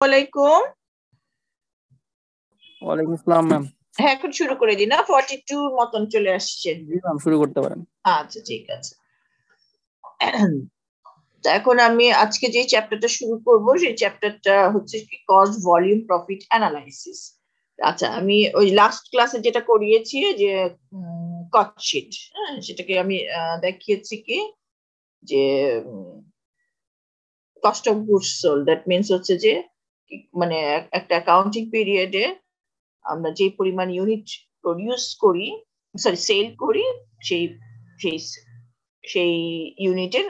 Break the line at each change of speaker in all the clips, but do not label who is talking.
ওয়ালাইকুম।
ওয়ালাইকুম আসসালাম ম্যাম।
হ্যাঁ, এখন শুরু করে দিই না? 42 মতন চলে আসছে।
জি ম্যাম, শুরু করতে পারেন।
আচ্ছা, ঠিক আছে। এখন আমি আজকে যে চ্যাপ্টারটা শুরু করব সেই চ্যাপ্টারটা হচ্ছে কি কস্ট ভলিউম প্রফিট অ্যানালাইসিস। আচ্ছা, আমি ওই লাস্ট ক্লাসে যেটা করিয়েছি যে কস্ট শিট, সেটাকে আমি দেখিয়েছি কি যে cost of goods sold, that means হচ্ছে যে মানে একটা অ্যাকাউন্টিং পিরিয়ডে আমরা যে পরিমাণ ইউনিট প্রডিউস করি, সরি সেল করি, সেই সেই সেই ইউনিটের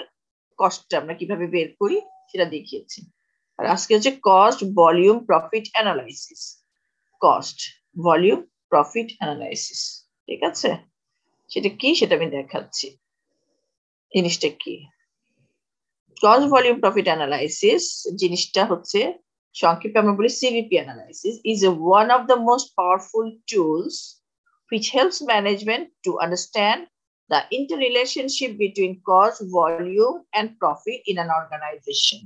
কস্টটা আমরা কিভাবে বের করি সেটা দেখিয়েছি। আর আজকে হচ্ছে cost volume profit analysis. Cost volume profit analysis, ঠিক আছে? সেটা কি সেটা আমি দেখাচ্ছি। জিনিসটা কি কস্ট ভলিউম প্রফিট অ্যানালাইসিস? জিনিসটা হচ্ছে সংক্ষেপে আমরা বলি CVP analysis is one of the most powerful tools which helps management to understand the interrelationship between cost, volume and profit in an organization.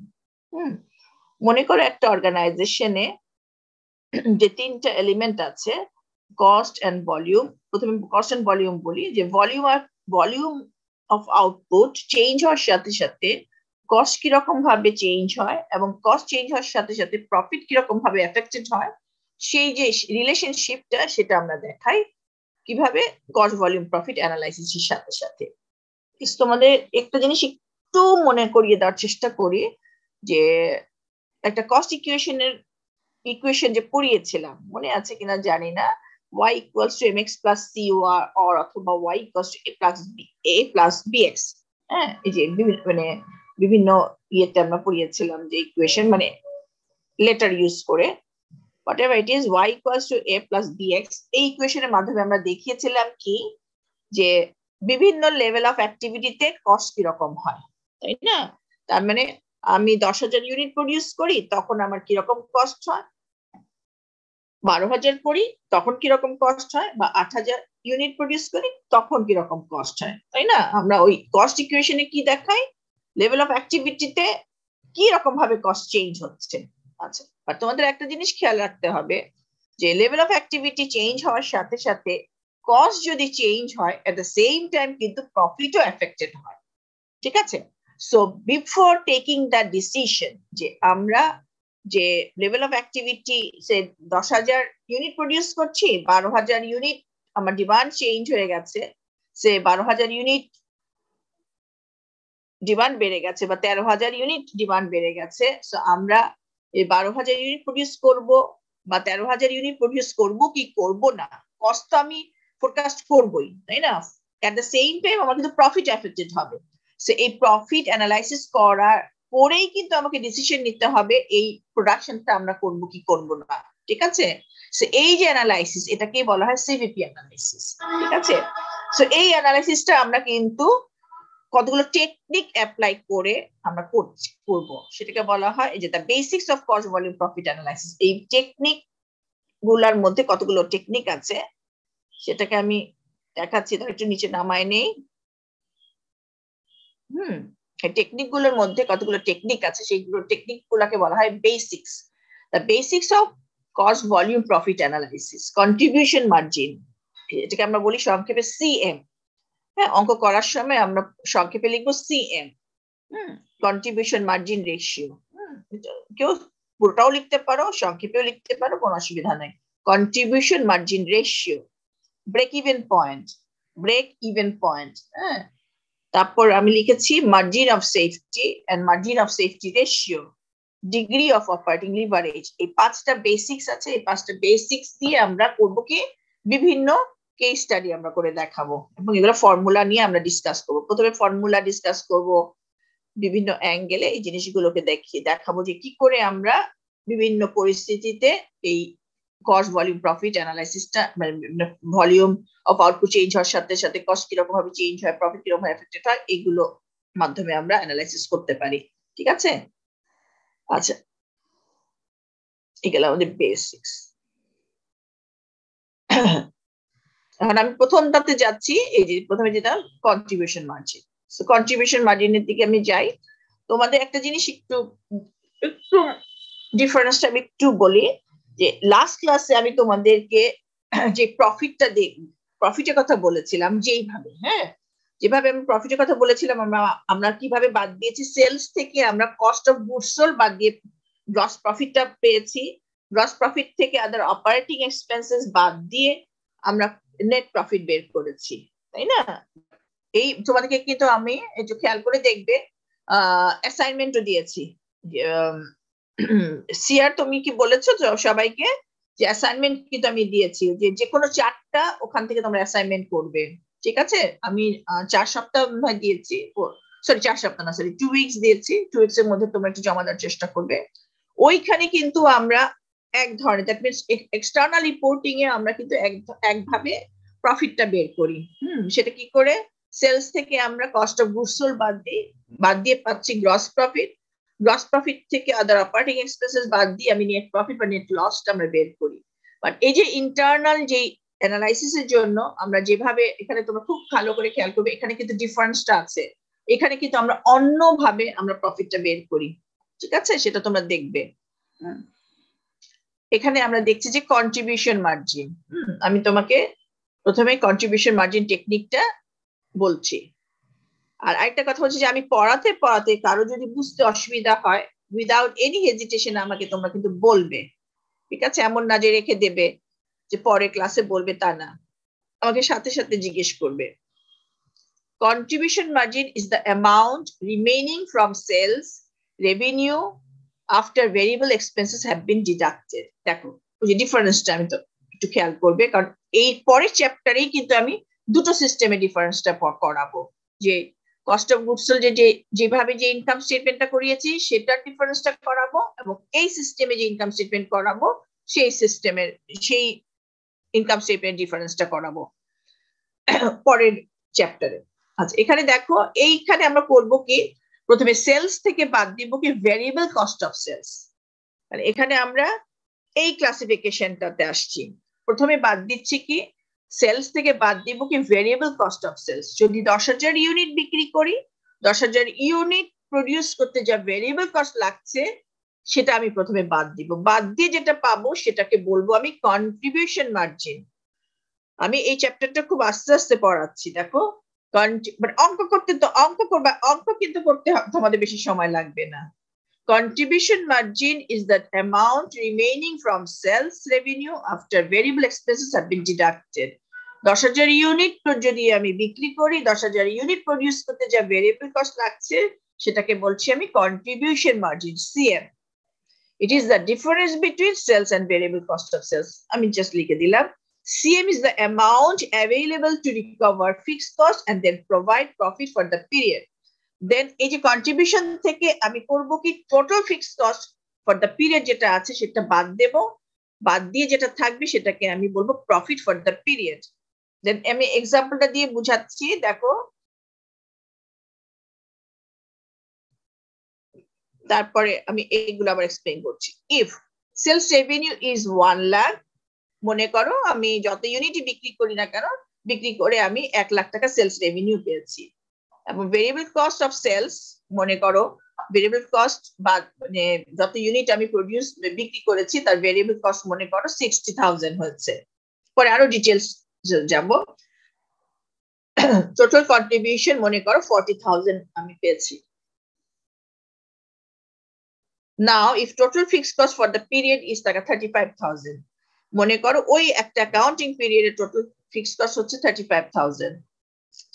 মনে করো একটা অর্গানাইজেশনে যে তিনটা এলিমেন্ট আছে, কস্ট এন্ড ভলিউম। প্রথমে কস্ট এন্ড ভলিউম বলি, যে ভলিউম অফ আউটপুট চেঞ্জ হওয়ার সাথে সাথে কস্ট কিরকম ভাবে চেঞ্জ হয় এবং কস্ট চেঞ্জ হওয়ার সাথে সাথে প্রফিট কিরকম ভাবে এফেক্টেড হয়, সেই যে রিলেশনশিপটা সেটা আমরা দেখাই কিভাবে কস্ট ভলিউম প্রফিট অ্যানালাইসিসের সাথে সাথে। তোমাদের একটা জিনিস একটু মনে করিয়ে দেওয়ার চেষ্টা করি, যে একটা কস্ট ইকুয়েশন যে পড়িয়েছিলাম, মনে আছে কিনা জানি না, y equals to mx plus c or অথবা y equals to a plus bx। হ্যাঁ, এই যে মানে বিভিন্ন ইয়েতে আমরা পড়িয়েছিলাম যে ইকুয়েশন, মানে লেটার ইউজ করে, whatever it is, y equals to a plus bx, এই ইকুয়েশনের মাধ্যমে আমরা দেখিয়েছিলাম কি যে বিভিন্ন লেভেল অফ অ্যাক্টিভিটিতে কস্ট কিরকম হয়, তাই না? তার মানে আমি 10,000 ইউনিট প্রডিউস করি, তখন আমার কিরকম কস্ট হয়, 12,000 করি তখন কিরকম কস্ট হয়, বা 8,000 ইউনিট প্রডিউস করি তখন কিরকম কস্ট হয়, তাই না? আমরা ওই কস্ট ইকুয়েশনে কি দেখাই, লেভেল অফ অ্যাক্টিভিটিতে কি রকম ভাবে কস্ট চেঞ্জ হচ্ছে। আচ্ছা, আর তোমাদের একটা জিনিস খেয়াল রাখতে হবে, যে লেভেল অফ অ্যাক্টিভিটি চেঞ্জ হওয়ার সাথে সাথে কস্ট যদি চেঞ্জ হয়, এট দ্য সেম টাইম কিন্তু প্রফিটও এফেক্টেড হয়, ঠিক আছে? So before taking the decision যে আমরা যে level of activity say 10,000 unit produce করছি, 12,000 ইউনিট আমার ডিমান্ড চেঞ্জ হয়ে গেছে, সে 12,000 ইউনিট ডিমান্ড বেড়ে গেছে বা 13,000 ইউনিট ডিমান্ড বেড়ে গেছে, সো আমরা এই 12,000 ইউনিট প্রডিউস করব বা 13,000 ইউনিট প্রডিউস করব কি করব না, কস্ট তো আমি ফোরকাস্ট করবই, তাই না? এট দ্য সেম টাইম আমার কিন্তু প্রফিট এফেক্টেড হবে। সো এই প্রফিট অ্যানালাইসিস করার পরেই কিন্তু আমাকে ডিসিশন নিতে হবে এই প্রোডাকশনটা আমরা করব কি করব না, ঠিক আছে? সো এই যে অ্যানালাইসিস, এটাকে বলা হয় সিভিপি অ্যানালাইসিস, ঠিক আছে? সো এই অ্যানালাইসিসটা আমরা কিন্তু কতগুলো টেকনিক অ্যাপ্লাই করে আমরা করব, সেটাকে বলা হয় এই যে the basics of cost volume profit analysis. এই টেকনিক গুলার মধ্যে কতগুলো টেকনিক আছে সেটাকে আমি দেখাচ্ছি, ধর একটু নিচে নামায় নেই। টেকনিক গুলোর মধ্যে কতগুলো টেকনিক আছে, সেইগুলো টেকনিক গুলাকে বলা হয় basics. The basics of cost volume profit analysis. Contribution margin, এটাকে আমরা বলি সংক্ষেপে সিএম। হ্যাঁ, অঙ্ক করার সময় আমরা সংক্ষেপে লিখবো সিএম, কন্ট্রিবিউশন মার্জিন রেশিও। কেউ পুরোটাও লিখতে পারো, সংক্ষেপেও লিখতে পারো, কোনো অসুবিধা নেই। Contribution margin ratio, break even point. হ্যাঁ, তারপর আমি লিখেছি margin of safety and margin of safety ratio, degree of operating leverage. এই 5টা বেসিক্স আছে, এই 5টা বেসিক্স দিয়ে আমরা করবো কি বিভিন্ন কেস স্টাডি আমরা করে দেখাবো, এবং এগুলো ফর্মুলা নিয়ে আমরা ডিসকাস করবো। প্রথমে ফর্মুলা ডিসকাস করব, বিভিন্ন অ্যাঙ্গেলে এই জিনিসগুলোকে দেখাবো যে কি করে আমরা বিভিন্ন পরিস্থিতিতে এই কস্ট ভলিউম প্রফিট অ্যানালাইসিসটা, মানে ভলিউম অফ আউটপুট চেঞ্জ হওয়ার সাথে সাথে কস্ট কিরকম ভাবে চেঞ্জ হয়, প্রফিট কিরকম ভাবে এফেক্টেড হয়, এগুলো মাধ্যমে আমরা অ্যানালাইসিস করতে পারি, ঠিক আছে? আচ্ছা, এগুলো আমাদের বেসিক্স। এখন আমি প্রথমটাতে যাচ্ছি, এই যে প্রথমে যেটা কন্ট্রিবিউশন মার্জিন। কন্ট্রিবিউশন মার্জিনের দিকে আমি যাই। তোমাদের একটা জিনিস একটু একটু ডিফারেন্সটা আমি একটু বলি, যে লাস্ট ক্লাসে আমি তোমাদেরকে যে প্রফিটের কথা বলেছিলাম, যেইভাবে যেভাবে আমি প্রফিটের কথা বলেছিলাম, আমরা কিভাবে বাদ দিয়েছি, সেলস থেকে আমরা কস্ট অফ গুডস সোল্ড বাদ দিয়ে গ্রস প্রফিটটা পেয়েছি, গ্রস প্রফিট থেকে আদার অপারেটিং এক্সপেন্সেস বাদ দিয়ে আমরা নেট প্রফিট বের করেছি, তাই না? এই তোমাদেরকে কিন্তু আমি একটু খেয়াল করে দেখবে অ্যাসাইনমেন্টও দিয়েছি। সিয়ার তুমি কি বলেছো সবাইকে যে অ্যাসাইনমেন্ট কিন্তু আমি দিয়েছি, যে কোনো 4টা ওখান থেকে তোমরা অ্যাসাইনমেন্ট করবে, ঠিক আছে? আমি 4 সপ্তাহ দিয়েছি, সরি 4 সপ্তাহ না, সরি 2 উইকস দিয়েছি। 2 উইকস এর মধ্যে তোমরা একটু জমা দেওয়ার চেষ্টা করবে। ওইখানে কিন্তু আমরা এক ধরনের, দ্যাট মিনস এক্সটার্নাল রিপোর্টিং এ আমরা কিন্তু একভাবে প্রফিটটা বের করি। সেটা কি করে? সেলস থেকে আমরা কস্ট অফ গুডস সোল্ড বাদ দিয়ে পাচ্ছি গ্রস প্রফিট, গ্রস প্রফিট থেকে আদার অপারেটিং এক্সপেন্সেস বাদ দিয়ে আমি নেট প্রফিট বা নেট লসটা আমরা বের করি। বাট এই যে ইন্টারনাল যে অ্যানালাইসিসের জন্য আমরা যেভাবে, এখানে তোমরা খুব ভালো করে খেয়াল করবে, এখানে কিন্তু ডিফারেন্সটা আছে। এখানে কিন্তু আমরা অন্যভাবে আমরা প্রফিটটা বের করি, ঠিক আছে? সেটা তোমরা দেখবে। এখানে আমরা দেখছি যে কন্ট্রিবিউশন মার্জিন। আমি তোমাকে প্রথমে কন্ট্রিবিউশন মার্জিন টেকনিকটা বলছি। আর আরেকটা কথা হচ্ছে যে আমি পড়াতে পড়াতে কারো যদি বুঝতে অসুবিধা হয়, উইদাউট এনি হেজিটেশন আমাকে তোমরা কিন্তু বলবে, ঠিক আছে? এমন না যে রেখে দেবে যে পরে ক্লাসে বলবে, তা না, আমাকে সাথে সাথে জিজ্ঞেস করবে। Contribution margin is the amount remaining from sales revenue after variable expenses have been deducted. দেখো ওই যে ডিফারেন্সটা আমি তো একটু খেয়াল করবে, কারণ এই পরের চ্যাপ্টারেই কিন্তু আমি দুটো সিস্টেমে ডিফারেন্সটা করাবো, যে কস্ট অফ গুডস সোল্ড যেভাবে যে ইনকাম স্টেটমেন্টটা করিয়েছি সেটার ডিফারেন্সটা করাবো, এবং এই সিস্টেমে যে ইনকাম স্টেটমেন্ট করাবো সেই সিস্টেমের সেই ইনকাম স্টেটমেন্ট ডিফারেন্সটা করাবো পরের চ্যাপ্টারে। আচ্ছা, এখানে দেখো, এইখানে আমরা করব কি, প্রথমে সেলস থেকে বাদ দিব কি ভেরিয়েবল কস্ট অফ সেলস। মানে এখানে আমরা এই ক্লাসিফিকেশনটাতে আসছি। প্রথমে বাদ দিচ্ছি কি, সেলস থেকে বাদ দিব কি ভেরিয়েবল কস্ট অফ সেলস। যদি 10,000 ইউনিট বিক্রি করি, 10,000 ইউনিট প্রডিউস করতে যা ভেরিয়েবল কস্ট লাগছে সেটা আমি প্রথমে বাদ দিব। বাদ দিয়ে যেটা পাবো সেটাকে বলবো আমি কন্ট্রিবিউশন মার্জিন। আমি এই চ্যাপ্টারটা খুব আস্তে আস্তে পড়াচ্ছি, দেখো। অঙ্ক করতে তো অঙ্ক করবা, অঙ্ক কিন্তু করতে তোমাদের বেশি সময় লাগবে না। Contribution margin is that amount remaining from sales revenue after variable expenses have been deducted. 10,000 unit যদি আমি বিক্রি করি, 10,000 ইউনিট প্রডিউস করতে যা ভেরিয়েবল কস্ট লাগছে সেটাকে বলছি আমি contribution margin, CM. It is the difference between sales and variable cost of sales. আমি জাস্ট লিখে দিলাম, CM is the amount available to recover fixed cost and then provide profit for the period. Then এই যে contribution থেকে আমি করব কি total fixed cost for the period যেটা আছে সেটা বাদ দেব, বাদ দিয়ে যেটা থাকবে সেটাকে আমি বলবো প্রফিট ফর দ্য পিরিয়ড। দেন আমি এক্সাম্পলটা দিয়ে বুঝাচ্ছি, দেখো। তারপরে আমি এইগুলো আবার এক্সপ্লেইন করছি। If sales revenue is 1 lakh, মনে করো আমি যত ইউনিটই বিক্রি করি না কেন, বিক্রি করে আমি 1 লাখ টাকা সেলস রেভিনিউ পেয়েছি, এবং ভেরিয়েবল কস্ট অফ সেলস, মনে করো ভেরিয়েবল কস্ট বা মানে যত ইউনিট আমি প্রডিউস বিক্রি করেছি তার ভেরিয়েবল কস্ট মনে করো 60,000 হয়েছে। পরে আরো ডিটেলস যাব। টোটাল কন্ট্রিবিউশন মনে করো 40,000 আমি পেয়েছি। নাও if total fixed cost for the period is টাকা 35,000, মনে করো ওই একটা অ্যাকাউন্টিং পিরিয়ডের টোটাল ফিক্সড কস্ট হচ্ছে 35,000।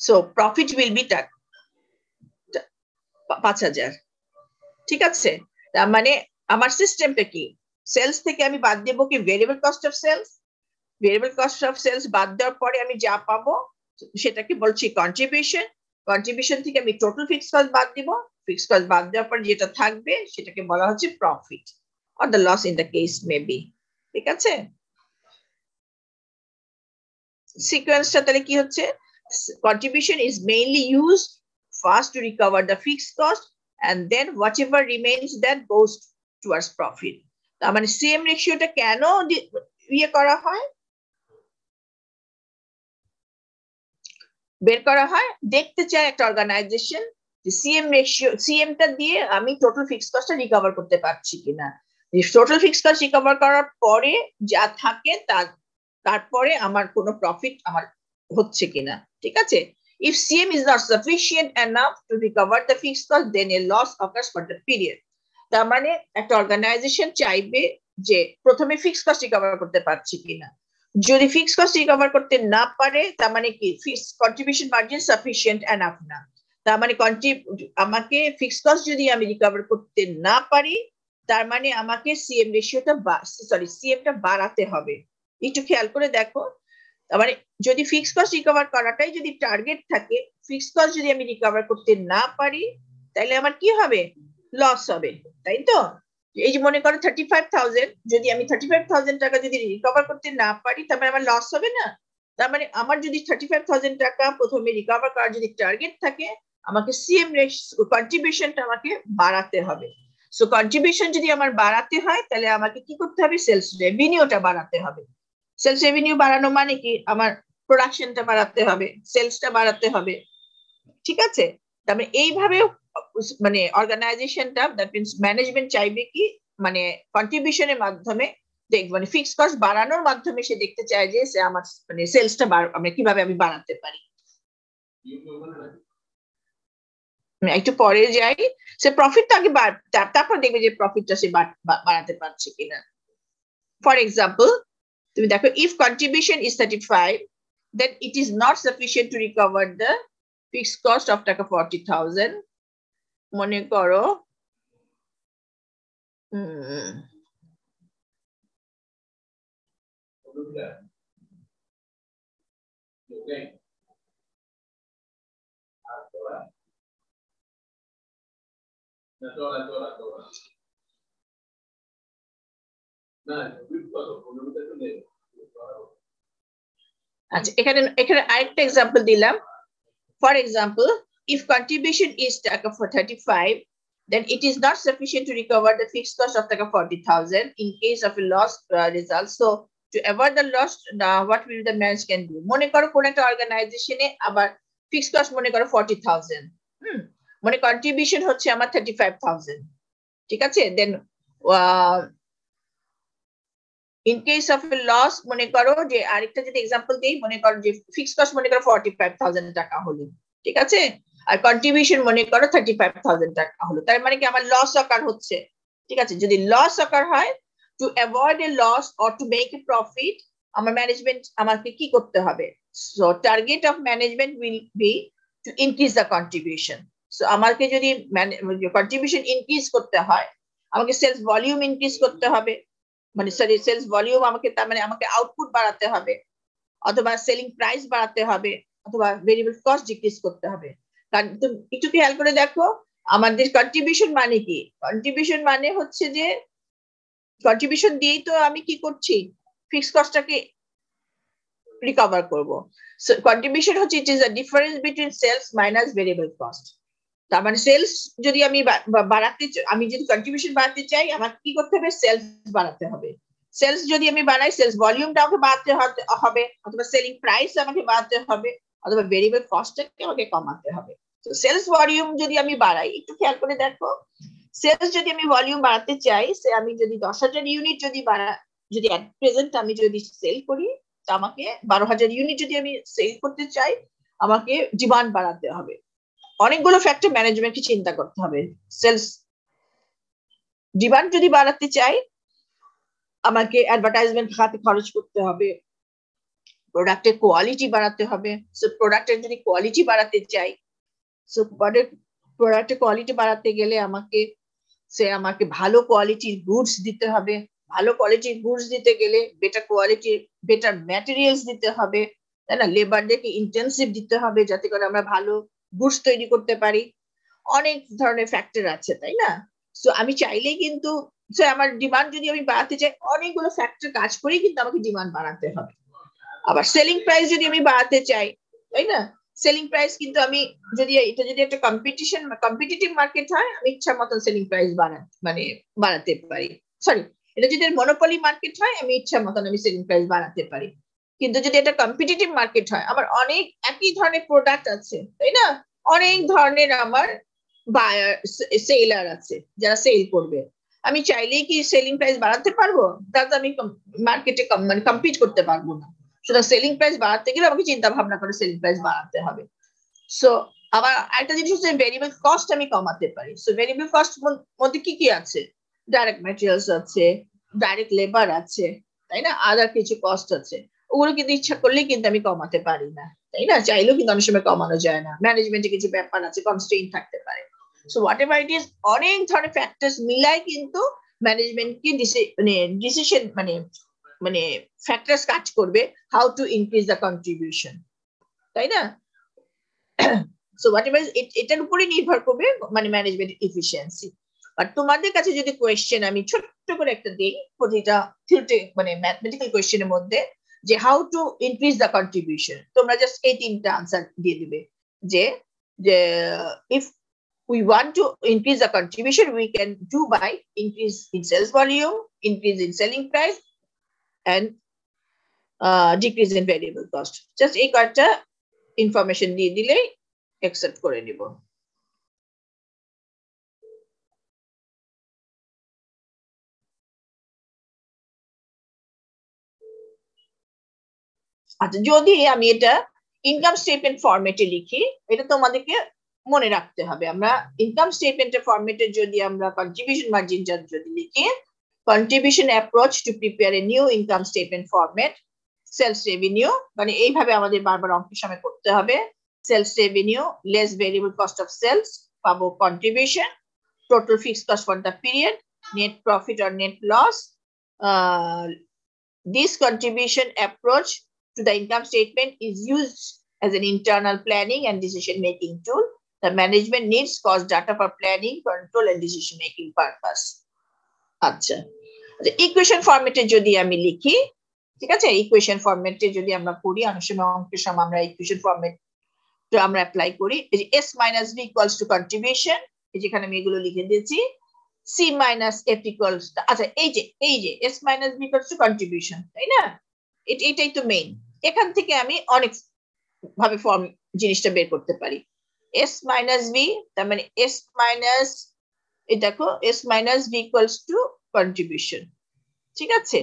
সো প্রফিট উইল বি 5,000, ঠিক আছে? তার মানে আমার সিস্টেমটা কি, সেলস থেকে আমি বাদ দেবো কি variable cost of sales, variable cost of sales বাদ দেওয়ার পরে আমি যা পাবো সেটাকে বলছি কন্ট্রিবিউশন। কন্ট্রিবিউশন থেকে আমি টোটাল ফিক্সড কস্ট বাদ দিব, ফিক্সড কস্ট বাদ দেওয়ার পর যেটা থাকবে সেটাকে বলা হচ্ছে profit or the loss in the case may be, ঠিক আছে? সিকোয়েন্সটা তাহলে কি হচ্ছে, contribution is mainly used first to recover the fixed cost and then whatever remains that goes towards profit. তার মানে সেম রেশিওটা কেন ইয়ে করা হয়, বের করা হয়, দেখতে চায় একটা অর্গানাইজেশন যে সিএম রেশিও, সিএমটা দিয়ে আমি টোটাল ফিক্সড কস্টটা রিকভার করতে পারছি কিনা। টোটাল ফিক্সড কস্ট রিকভার করার পরে যা থাকে তারপরে আমার কোনো প্রফিট আমার হচ্ছে কিনা, ঠিক আছে? If CM is not sufficient enough to recover the fixed cost, then a loss occurs for the period. তার মানে একটা অর্গানাইজেশন চাইবে যে প্রথমে ফিক্সড কস্ট রিকভার করতে পারছি কিনা। যদি ফিক্সড কস্ট রিকভার করতে না পারে, তার মানে কি fixed contribution margin sufficient enough না। তার মানে আমাকে ফিক্সড কস্ট যদি আমি রিকভার করতে না পারি, তার মানে আমাকে সিএম রেশিওটা সিএমটা বাড়াতে হবে। একটু খেয়াল করে দেখো, তার মানে যদি ফিক্সড কস্ট রিকভার করাটাই যদি টার্গেট থাকে, ফিক্সড কস্ট যদি আমি রিকভার করতে না পারি, তাহলে আমার কি হবে? লস হবে, তাই তো? এই যে মনে করো 35,000, যদি আমি 35,000 টাকা যদি রিকভার করতে না পারি, তার মানে আমার লস হবে না? তার মানে আমার যদি 35,000 টাকা প্রথমে রিকভার করার যদি টার্গেট থাকে, আমাকে সিএম কন্ট্রিবিউশনটা আমাকে বাড়াতে হবে। সো কন্ট্রিবিউশন যদি আমার বাড়াতে হয়, তাহলে আমাকে কি করতে হবে? সেলস রেভিনিউটা বাড়াতে হবে। সেলস রেভিনিউ বাড়ানো মানে কি? আমার প্রোডাকশনটা বাড়াতে হবে, সেলসটা বাড়াতে হবে, ঠিক আছে? তারপরে এইভাবে মানে অর্গানাইজেশনটা, দ্যাট মিন্স ম্যানেজমেন্ট চাইবে কি, মানে কন্ট্রিবিউশনের মাধ্যমে মানে ফিক্সড কস্ট বাড়ানোর মাধ্যমে সে দেখতে চায় যে সে আমার মানে সেলসটা কিভাবে আমি বাড়াতে পারি। একটু পরে যাই, সে প্রফিটটা আগে তারপর দেখবে যে প্রফিটটা সে বাড়াতে পারছে কিনা। ফর এক্সাম্পল, তুমি দেখো, if contribution is 35, then it is not sufficient to recover the fixed cost of টাকা 40,000. মনে করো আচ্ছা, এখানে আরেকটা এক্সাম্পল দিলাম। For example, if contribution is টাকা 35, then it is not sufficient to recover the fixed cost of টাকা 40,000 in case of a loss result. So to avoid the loss, what will the manage can do? মনে করো কোন একটা অর্গানাইজেশনে আবার fixed cost মনে করো 40,000, মানে কন্ট্রিবিউশন হচ্ছে আমার 35,000, ঠিক আছে? Then in case of a loss, মনে করো যে আরেকটা যদি এক্সাম্পল দিই, মনে করো যে ফিক্সড কস্ট মনে করো 45,000 টাকা হলো, ঠিক আছে? আর কন্ট্রিবিউশন মনে করো 35,000 টাকা হলো, তার মানে কি আমার লস অকার হচ্ছে, ঠিক আছে? যদি লস অকার হয়, to avoid a loss or to make a profit, আমার ম্যানেজমেন্ট আমাকে কি করতে হবে? So target of management will be to increase the contribution. So আমাকে যদি কন্ট্রিবিউশন ইনক্রিজ করতে হয়, আমাকে সেলস ভলিউম ইনক্রিজ করতে হবে, মানে সরি সেলস ভলিউম আমাকে, তার মানে আমাকে আউটপুট বাড়াতে হবে, অথবা সেলিং প্রাইস বাড়াতে হবে, অথবা ভেরিয়েবল কস্ট ডিক্রিজ করতে হবে। কারণ তুমি একটু খেয়াল করে দেখো, আমাদের কন্ট্রিবিউশন মানে কি? কন্ট্রিবিউশন মানে হচ্ছে যে কন্ট্রিবিউশন দিয়েই তো আমি কি করছি? ফিক্সড কস্টটাকে রিকভার করব। সো কন্ট্রিবিউশন হচ্ছে it is a difference between sales minus variable cost. তার মানে সেলস যদি আমি আমি যদি কন্ট্রিবিউশন বাড়াতে চাই, আমাকে কি করতে হবে? সেলস বাড়াতে হবে। সেলস যদি আমি বাড়াই, সেলস ভলিউমটা আমাকে বাড়াতে হবে, অথবা সেলিং প্রাইস আমাকে বাড়াতে হবে, অথবা ভেরিয়েবল কস্টটাকে আমাকে কমাতে হবে। তো সেলস ভলিউম যদি আমি বাড়াই, একটু খেয়াল করে দেখো, সেলস যদি আমি ভলিউম বাড়াতে চাই, সে আমি যদি 10,000 ইউনিট যদি এট প্রেজেন্ট আমি যদি সেল করি, তো আমাকে 12,000 ইউনিট যদি আমি সেল করতে চাই, আমাকে ডিমান্ড বাড়াতে হবে। অনেকগুলো ফ্যাক্টর ম্যানেজমেন্টকে চিন্তা করতে হবে। সেলস ডিমান্ড যদি বাড়াতে চাই, আমাকে অ্যাডভার্টাইজমেন্ট খাতে খরচ করতে হবে, প্রোডাক্টের কোয়ালিটি বাড়াতে হবে। সো প্রোডাক্টের যদি কোয়ালিটি বাড়াতে চাই, সো প্রোডাক্টের কোয়ালিটি বাড়াতে গেলে আমাকে ভালো কোয়ালিটির গুডস দিতে হবে। ভালো কোয়ালিটির গুডস দিতে গেলে বেটার ম্যাটেরিয়ালস দিতে হবে, তাই না? লেবারদেরকে ইন্টেনসিভ দিতে হবে, যাতে করে আমরা ভালো গুডস তৈরি করতে পারি। অনেক ধরনের ফ্যাক্টর আছে, তাই না? সো আমি চাইলেই কিন্তু, আমার ডিমান্ড যদি আমি বাড়াতে চাই, অনেকগুলো ফ্যাক্টর কাজ করেই কিন্তু আমাকে ডিমান্ড বাড়াতে হবে। আবার সেলিং প্রাইস যদি আমি বাড়াতে চাই, তাই না? সেলিং প্রাইস কিন্তু আমি এটা যদি একটা কম্পিটিটিভ মার্কেট হয়, আমি ইচ্ছা মতন সেলিং প্রাইস বাড়াতে পারি। সরি, এটা যদি মনোপলি মার্কেট হয়, আমি ইচ্ছা মতন আমি সেলিং প্রাইস বাড়াতে পারি। কিন্তু যদি এটা কম্পিটিটিভ মার্কেট হয়, আমার অনেক একই ধরনের প্রোডাক্ট আছে, তাই না? অনেক ধরনের আমার বায়ার সেলার আছে যারা সেল করবে। আমি চাইলেই কি সেলিং প্রাইস বাড়াতে পারবো? তাহলে আমি মার্কেটে মানে কম্পিট করতে পারবো না। সুতরাং সেলিং প্রাইস বাড়াতে গেলে আমাকে চিন্তা ভাবনা করে সেলিং প্রাইস বাড়াতে হবে। সো আবার একটা জিনিস হচ্ছে ভেরিয়েবল কস্ট আমি কমাতে পারি। সো ভেরিয়েবল কস্ট মধ্যে কি কি আছে? ডাইরেক্ট ম্যাটেরিয়ালস আছে, ডাইরেক্ট লেবার আছে, তাই না? আদার কিছু কস্ট আছে, ওগুলো কিন্তু ইচ্ছা করলেই কিন্তু আমি কমাতে পারি না, তাই না? চাইলেও কিন্তু অনেক সময় কমানো যায় না, ম্যানেজমেন্টে কিছু ব্যাপার আছে, কনস্ট্রেইন থাকতে পারে। So what ever it is, অনেক ধরনের ফ্যাক্টরস মিলাই কিন্তু ম্যানেজমেন্টকে মানে ডিসিশন মানে মানে ফ্যাক্টরস কাজ করবে how to increase the contribution, তাই না? সো হোয়াট এভার এটার উপরে নির্ভর করবে মানে ম্যানেজমেন্ট এফিসিয়েন্সি। আর তোমাদের কাছে যদি কোয়েশ্চেন আমি ছোট্ট করে একটা দিই প্রতিটা মানে ম্যাথমেটিক্যাল কোয়েশ্চেনের মধ্যে, যে how to increase the contribution, তোমরা জাস্ট এই তিনটা আনসার দিয়ে দিবে। যে যে if we want to increase the contribution, we can do by increase in sales volume, increase in selling price, and decrease in variable cost. Just এই কয়েকটা information দিয়ে দিলেই অ্যাকসেপ্ট করে নিব। আচ্ছা, যদি আমি এটা ইনকাম স্টেটমেন্ট ফরম্যাটে লিখি, এটা তোমাদেরকে মনে রাখতে হবে। আমরা ইনকাম স্টেটমেন্টের ফরম্যাটে যদি আমরা কন্ট্রিবিউশন মার্জিনটা যদি লিখি, contribution approach to prepare a new income statement format, sales revenue, মানে এইভাবে আমাদের বারবার অঙ্কের সময় করতে হবে। Sales revenue less variable cost of sales, পাবো contribution, total fixed cost for the period, net profit or net loss. This contribution approach to the income statement is used as an internal planning and decision-making tool. The management needs cost data for planning, control, and decision-making purpose. আচ্ছা, equation ফরম্যাটে যদি আমি লিখি, ঠিক আছে, equation ফরম্যাটে যদি আমরা করি, অনেক সময় অঙ্কের সময় আমরা ইকুয়েশন ফরম্যাট আমরা অ্যাপ্লাই করি। এই যে s minus v equals to contribution, এই যেখানে আমি এগুলো লিখে দিয়েছি। C minus F equals, আচ্ছা এই যে S minus B equals to contribution, তাই না? এটাই তো মেইন। এখান থেকে আমি অনেক ভাবে ফর্ম জিনিসটা বের করতে পারি। S minus V, তার মানে S minus, এই দেখো S minus V equals to contribution, ঠিক আছে?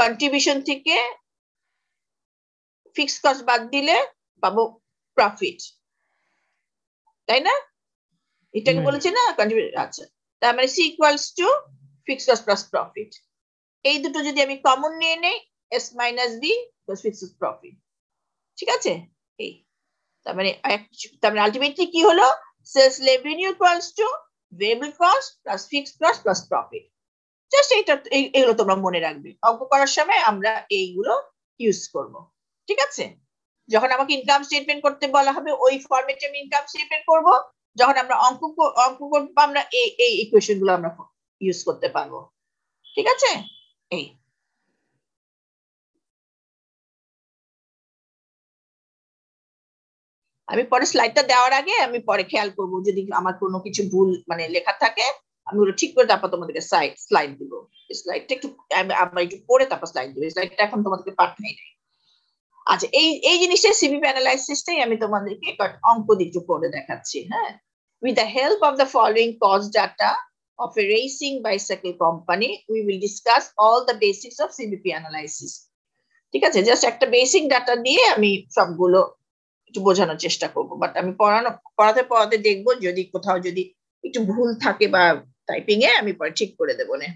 কন্ট্রিবিউশন থেকে ফিক্সড কস্ট বাদ দিলে পাবো প্রফিট, তাই না? এটাকে বলেছে না কন্ট্রিবিউশন। আচ্ছা, তার মানে C equals to fixed cost plus profit। এই দুটো যদি আমি কমন নিয়ে নেই, S minus V plus fixed profit, ঠিক আছে? এই তার মানে আলটিমেটলি কি হলো, sales revenue equals to variable cost plus fixed cost plus profit. Just এইগুলো তোমরা মনে রাখবে, অঙ্ক করার সময় আমরা এইগুলো ইউজ করব, ঠিক আছে? যখন আমাকে ইনকাম স্টেটমেন্ট করতে বলা হবে, ওই ফরম্যাটে আমি ইনকাম স্টেটমেন্ট করব। যখন আমরা অঙ্ক করব, আমরা এই ইকুয়েশন গুলো আমরা ইউজ করতে পারবো, ঠিক আছে? এই আমি পরে স্লাইডটা দেওয়ার আগে আমি পরে খেয়াল করব, যদি আমার কোনো কিছু ভুল মানে লেখা থাকে আমি ওগুলো ঠিক করে তারপর তোমাদেরকে স্লাইড দিব। স্লাইডটা একটু আমরা একটু পরে তারপর স্লাইড দিব, স্লাইডটা এখন তোমাদেরকে পাঠাই নাই। আচ্ছা, এই জিনিসটা সিবিপি অ্যানালাইসিসটাই আমি তোমাদেরকে অঙ্ক দিয়ে একটু করে দেখাচ্ছি। হ্যাঁ, with the help of the following cost data of a racing bicycle company, we will discuss all the basics of CBP analysis. ঠিক আছে, জাস্ট একটা বেসিক ডাটা দিয়ে আমি সবগুলো একটু বোঝানোর চেষ্টা করব, বাট আমি পড়াতে দেখবো যদি কোথাও যদি একটু ভুল থাকে বা টাইপিং এ আমি পরে ঠিক করে দেবো না,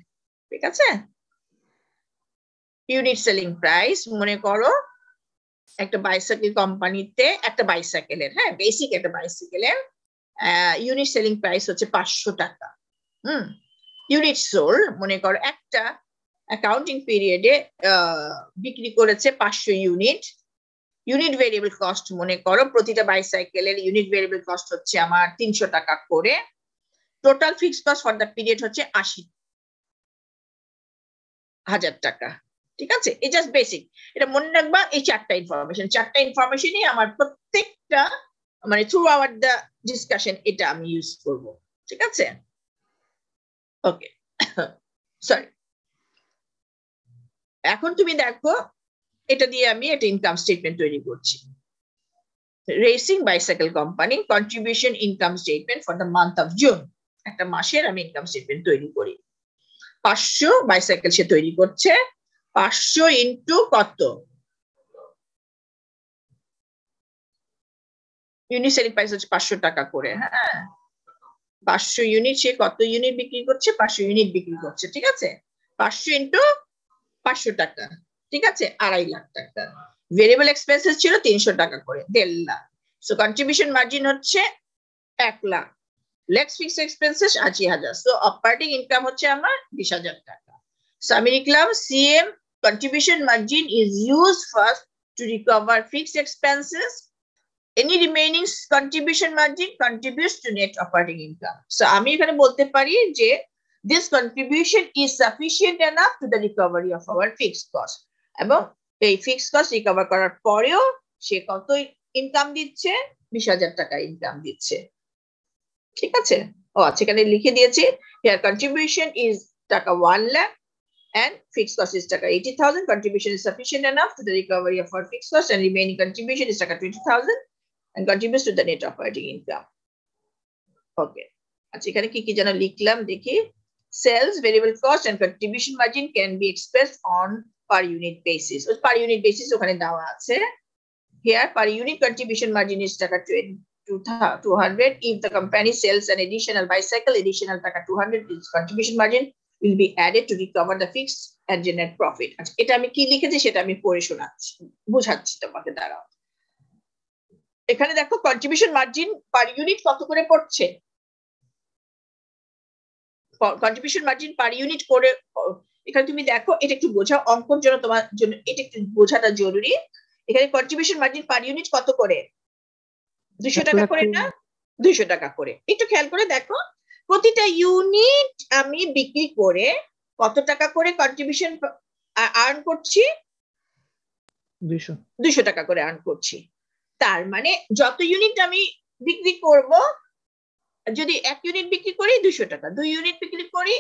ঠিক আছে? ইউনিট সেলিং প্রাইস, মনে করো একটা বাইসাইকেল কোম্পানিতে একটা বাইসাইকেলের, হ্যাঁ বেসিক একটা বাইসাইকেলের ইউনিট সেলিং প্রাইস হচ্ছে 500 টাকা। ইউনিট সোল্ড, মনে করো একটা অ্যাকাউন্টিং পিরিয়ডে বিক্রি করেছে 500 ইউনিট। ইউনিট ভেরিয়েবল কস্ট, মনে করো প্রতিটা বাইসাইকেলের ইউনিট ভেরিয়েবল কস্ট হচ্ছে আমার 300 টাকা করে। Total fixed cost for the period হচ্ছে 80,000 টাকা, ঠিক আছে? এই জাস্ট বেসিক, এটা মনে রাখবা। এই চারটা ইনফরমেশনই আমার প্রত্যেকটা মানে থ্রু আওয়ার দ্য ডিসকাশন এটা আমি ইউজ করব, ঠিক আছে? ওকে, সরি। এখন তুমি দেখো, এটা দিয়ে আমি একটা ইনকাম স্টেটমেন্ট তৈরি করছি। Racing bicycle company contribution income statement for the month of June. একটা মাসের আমি ইনকাম স্টেটমেন্ট তৈরি করি। 500 বাইসাইকেল সে তৈরি করছে, 500 ইন্টু কত, ইউনিট সেলিং প্রাইস হচ্ছে 500 টাকা করে। হ্যাঁ, 500 ইউনিট, সে কত ইউনিট বিক্রি করছে, 500 ইউনিট বিক্রি করছে, ঠিক আছে। 500 ইন্টু 500 টাকা, ঠিক আছে, 2.5 লাখ টাকা। ভেরিয়েবল এক্সপেন্সেস ছিল 300 টাকা করে, 1.5 লাখ। সো কন্ট্রিবিউশন মার্জিন হচ্ছে 1 lakh, less fix expenses 80,000। So operating income হচ্ছে আমার 20,000 টাকা। সো আমি লিখলাম CM contribution margin is use first to recover fixed expenses, any remaining contribution margin contributes to net operating income. So আমি এখানে বলতে পারি যে this contribution is sufficient enough to the recovery of our fixed cost, এবং এই fixed cost recover করার পরেও সে কত ইনকাম দিচ্ছে, 20,000 টাকা ইনকাম দিচ্ছে, ঠিক আছে। ও আচ্ছা, এখানে লিখে দিয়েছি here contribution is টাকা 1 lakh and fixed cost is টাকা 80,000. Contribution is sufficient enough to the recovery of our fixed cost and remaining contribution is টাকা 20,000 and contributes to the net operating income. Okay. আচ্ছা, এখানে কি কি যেন লিখলাম দেখি। Sales variable cost and contribution margin can be expressed on per unit basis. Per unit basis ওখানে দেওয়া আছে। Here per unit contribution margin is টাকা 200. If the company sells an additional bicycle, additional টাকা 200 is contribution margin will be added to recover the fixed and generate profit. আচ্ছা, এটা আমি কি লিখেছি সেটা আমি পড়ে শোনাচ্ছি, বুঝাচ্ছি তোমাকে, দাঁড়াও। এখানে দেখো কন্ট্রিবিউশন মার্জিন পার ইউনিট কত করে পড়ছে, কন্ট্রিবিউশন মার্জিন পার ইউনিট করে। এখানে তুমি দেখো, এটা একটু বোঝাও, অঙ্কর জন্য তোমার জন্য এটা একটু বোঝাটা জরুরি। এখানে কন্ট্রিবিউশন মার্জিন পার ইউনিট কত করে, 200 টাকা করে না, 200 টাকা করে। একটু খেয়াল করে দেখো, প্রতিটা ইউনিট আমি বিক্রি করে কত টাকা করে কন্ট্রিবিউশন আর্ন করছি, 200 টাকা করে আর্ন করছি। তার মানে যত ইউনিট আমি বিক্রি করব, যদি 1 ইউনিট বিক্রি করি 200 টাকা, 2 ইউনিট বিক্রি করি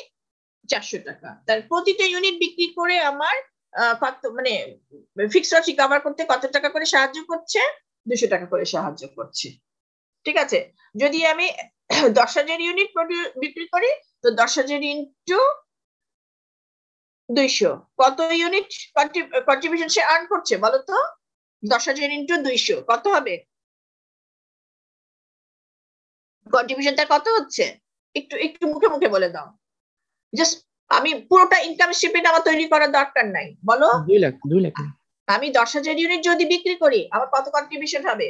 400 টাকা, তার প্রতিটা ইউনিট বিক্রি করে আমার কত, মানে ফিক্সড কস্ট রিকভার করতে কত টাকা করে সাহায্য করছে, 200 টাকা করে সাহায্য করছে, ঠিক আছে। যদি আমি 10,000 ইউনিট বিক্রি করি, তো 10,000 ইন্টু 200, কত ইউনিট কন্ট্রিবিউশন সে আর্ন করছে বলো তো, 10,000 ইন্টু 200 কত হবে, কন্ট্রিবিউশনটা কত হচ্ছে, একটু একটু মুখে মুখে বলে দাও। জাস্ট আমি পুরোটা ইনকাম স্টেটমেন্ট আমার তৈরি করার দরকার নাই, বলো।
2 লাখ।
আমি 10,000 ইউনিট যদি বিক্রি করি, আমার কত কন্ট্রিবিউশন হবে,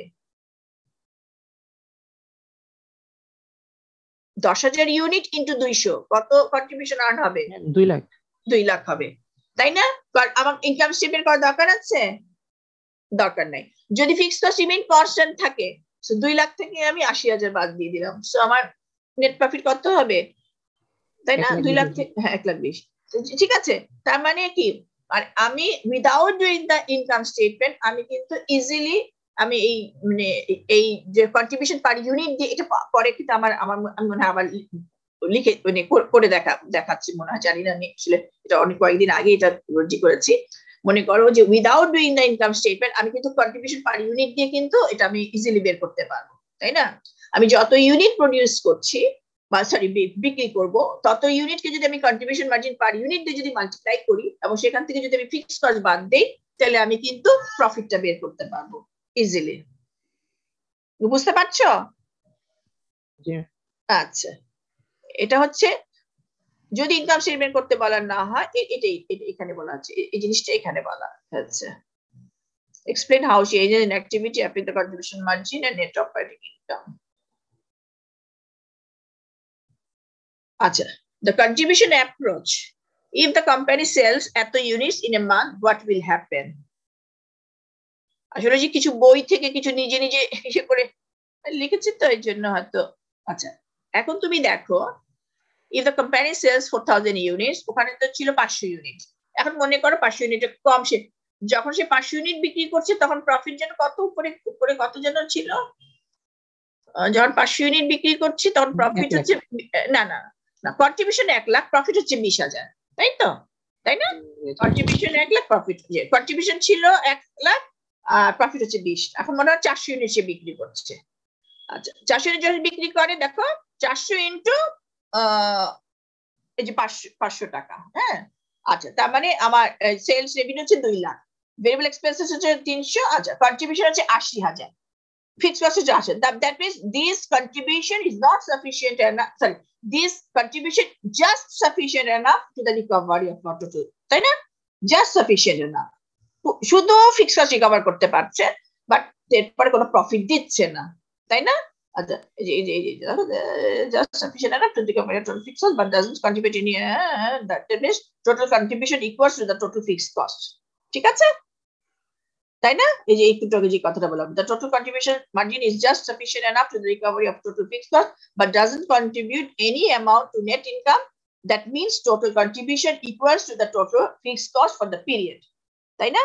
10,000 ইউনিট ইন্টু 200 কত কন্ট্রিবিউশন আর্ন হবে,
2 লাখ।
2 লাখ হবে, তাই না। আমার ইনকাম স্টেটমেন্ট করার দরকার আছে, দরকার নাই। যদি ফিক্সড কস্ট রিমেইন কনস্ট্যান্ট থাকে, সো 2 লাখ থেকে আমি 80,000 বাদ দিয়ে দিলাম, সো আমার নেট প্রফিট কত হবে, তাই না, 2 লাখ থেকে, হ্যাঁ 1,20,000, ঠিক আছে। তার মানে কি, আর আমি without doing the income statement আমি কিন্তু ইজিলি আমি এই মানে এই যে কন্ট্রিবিউশন পার ইউনিট দিয়ে, এটা পরে কিন্তু আমার মনে হয় আবার লিখে মানে করে দেখাচ্ছি মনে হয়, জানি না, আমি আসলে এটা অনেক কয়েকদিন আগে এটা রেডি করেছি। মনে করো যে without doing the income statement আমি কিন্তু কন্ট্রিবিউশন পার ইউনিট দিয়ে কিন্তু এটা আমি ইজিলি বের করতে পারবো, তাই না। আমি যত ইউনিট প্রডিউস করছি বা সরি বিক্রি করব, তত ইউনিটকে যদি আমি কন্ট্রিবিউশন মার্জিন পার ইউনিট দিয়ে যদি মাল্টিপ্লাই করি এবং সেখান থেকে যদি আমি ফিক্সড কস্ট বাদ দেই, তাহলে আমি কিন্তু প্রফিটটা বের করতে পারবো ইজিলি। বুঝতে পারছো? আচ্ছা, এটা হচ্ছে যদি ইনকাম স্টেটমেন্ট করতে বলা না হয়, এটাই এখানে বলা আছে, এই জিনিসটা এখানে বলা আছে। Explain how she engages in activity affect the contribution margin and net operating income. Acha, the contribution approach. If the company sells এত units in a month, what will happen? আসলে যে কিছু বই থেকে কিছু নিজে নিজে ইয়ে করে লিখেছি তো এই জন্য হয়তো। আচ্ছা, এখন তুমি দেখো, if the company sells 4,000 units, ওখানে তো ছিল 500 ইউনিট। এখন মনে করো 500 ইউনিটের কম, সে যখন সে 500 ইউনিট বিক্রি করছে তখন প্রফিট যেন কত উপরে কত যেন ছিল, যখন 500 ইউনিট বিক্রি করছি তখন প্রফিট হচ্ছে না না না কন্ট্রিবিউশন 1 লাখ, প্রফিট হচ্ছে 20,000, তাই তো, তাই না। কন্ট্রিবিউশন 1 লাখ, প্রফিট কন্ট্রিবিউশন ছিল 1 লাখ, প্রফিট হচ্ছে 20। এখন মনে হয় 400 ইউনিট সে বিক্রি করছে। আচ্ছা, 400 ইউনিট যদি বিক্রি করে, দেখো 400 ইন্টু এই যে 500 টাকা, হ্যাঁ। আচ্ছা, তার মানে আমার সেলস রেভিনিউ হচ্ছে 2 লাখ, ভেরিয়েবল এক্সপেন্সেস হচ্ছে 300, আচ্ছা কন্ট্রিবিউশন হচ্ছে 80,000, fixed cost is 80. That means this contribution is not sufficient enough, sorry, this contribution just sufficient enough to the recovery of not total, তাই না? Just sufficient enough, শুধু fixed cost recover করতে পারছে, but এরপরে কোনো profit দিচ্ছে না, তাই না? আচ্ছা, just sufficient enough to recover total fixed cost but doesn't contribute any, that means total contribution equals to the total fixed cost, ঠিক আছে? তাই না? এই যে একটু আগে যে কথাটা বললাম, the total contribution margin is just sufficient enough to the recovery of total fixed cost but doesn't contribute any amount to net income, that means total contribution equals to the total fixed cost for the period, তাই না?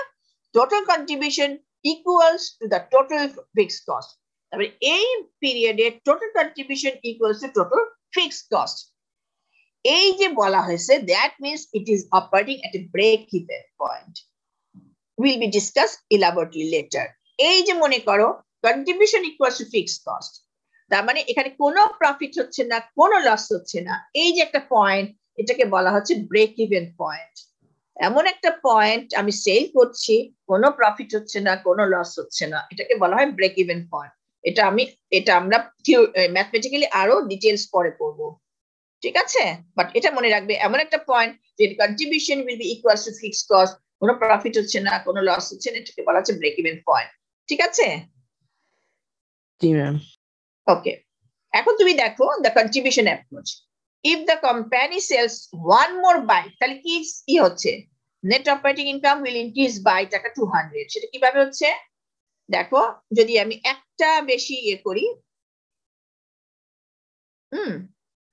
total contribution equals to the total fixed cost, তারপরে এই পিরিয়ডে total contribution equals to total fixed cost, এই যে বলা হয়েছে, that means it is operating at a break even point, will be discussed elaborately later. এই যে মনে করো contribution equals to fixed cost, তার মানে এখানে কোনো প্রফিট হচ্ছে না, কোনো লস হচ্ছে না, এই যে একটা পয়েন্ট, এটাকে বলা হচ্ছে ব্রেক ইভেন পয়েন্ট। এমন একটা পয়েন্ট আমি সেল করছি, কোনো প্রফিট হচ্ছে না, কোনো লস হচ্ছে না, এটাকে বলা হয় ব্রেক ইভেন পয়েন্ট। এটা আমরা ম্যাথমেটিক্যালি আরো ডিটেইলস পরে পড়বো, ঠিক আছে? বাট এটা মনে রাখবে, এমন একটা পয়েন্ট যে contribution will be equal to fixed cost, কোনো প্রফিট হচ্ছে না, কোনো লস হচ্ছে না, এটাকে বলা হচ্ছে ব্রেক ইভেন পয়েন্ট, ঠিক আছে?
জি ম্যাম।
ওকে, এখন তুমি দেখো the contribution approach. If the company sales one more bike, তাহলে কি হচ্ছে? Net operating income will increase by টাকা 200। সেটা কিভাবে হচ্ছে দেখো, যদি আমি একটা বেশি করি,